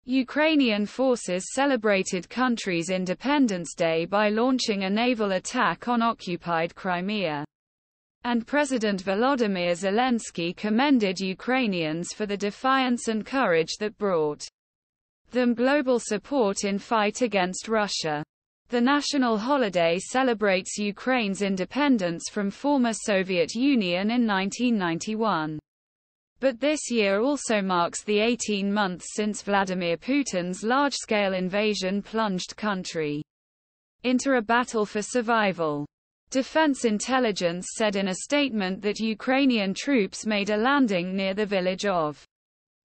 Ukrainian forces celebrated country's Independence Day by launching a naval attack on occupied Crimea. And President Volodymyr Zelenskiy commended Ukrainians for the defiance and courage that brought them global support in fight against Russia. The national holiday celebrates Ukraine's independence from former Soviet Union in 1991. But this year also marks the 18 months since Vladimir Putin's large-scale invasion plunged country into a battle for survival. Defense intelligence said in a statement that Ukrainian troops made a landing near the village of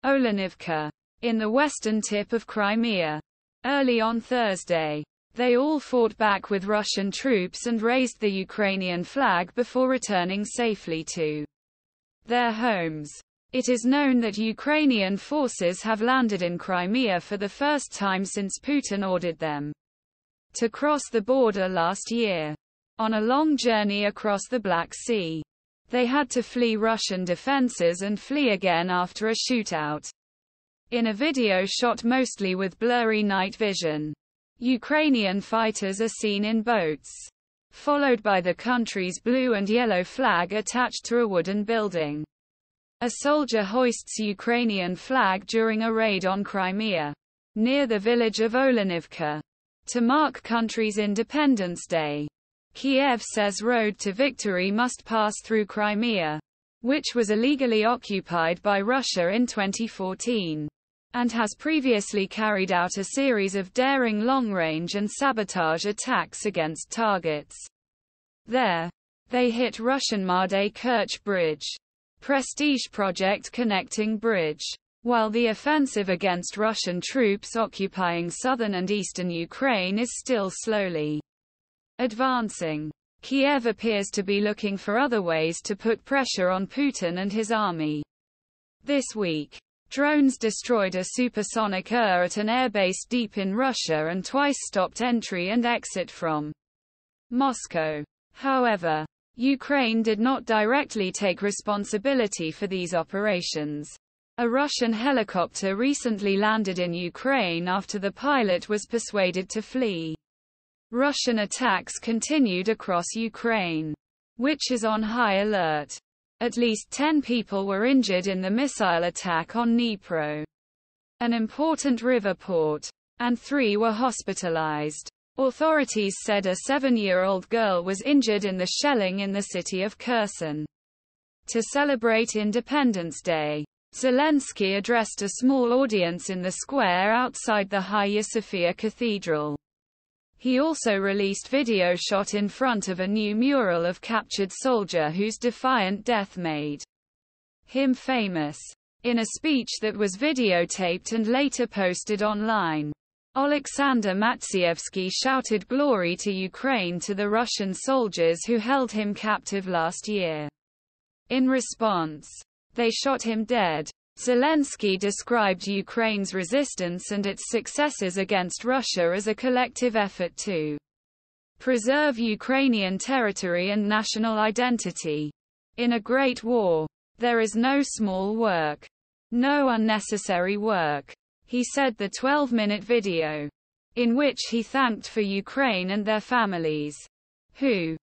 Olenivka, in the western tip of Crimea, early on Thursday. They all fought back with Russian troops and raised the Ukrainian flag before returning safely to their homes. It is known that Ukrainian forces have landed in Crimea for the first time since Putin ordered them to cross the border last year. On a long journey across the Black Sea, they had to flee Russian defenses and flee again after a shootout. In a video shot mostly with blurry night vision, Ukrainian fighters are seen in boats, followed by the country's blue and yellow flag attached to a wooden building. A soldier hoists Ukrainian flag during a raid on Crimea, near the village of Olenivka, to mark country's Independence Day. Kiev says road to victory must pass through Crimea, which was illegally occupied by Russia in 2014, and has previously carried out a series of daring long-range and sabotage attacks against targets. There, they hit Russian-made Kerch bridge, prestige project connecting bridge. While the offensive against Russian troops occupying southern and eastern Ukraine is still slowly advancing, Kiev appears to be looking for other ways to put pressure on Putin and his army. This week, drones destroyed a supersonic at an airbase deep in Russia and twice stopped entry and exit from Moscow. However, Ukraine did not directly take responsibility for these operations. A Russian helicopter recently landed in Ukraine after the pilot was persuaded to flee. Russian attacks continued across Ukraine, which is on high alert. At least 10 people were injured in the missile attack on Dnipro, an important river port, and 3 were hospitalized. Authorities said a 7-year-old girl was injured in the shelling in the city of Kherson. To celebrate Independence Day, Zelensky addressed a small audience in the square outside the Hagia Sophia Cathedral. He also released video shot in front of a new mural of captured soldier whose defiant death made him famous. In a speech that was videotaped and later posted online, Oleksandr Matsievsky shouted "Glory to Ukraine" to the Russian soldiers who held him captive last year. In response, they shot him dead. Zelensky described Ukraine's resistance and its successes against Russia as a collective effort to preserve Ukrainian territory and national identity. In a great war, there is no small work, no unnecessary work, he said. The 12-minute video, in which he thanked for Ukraine and their families, who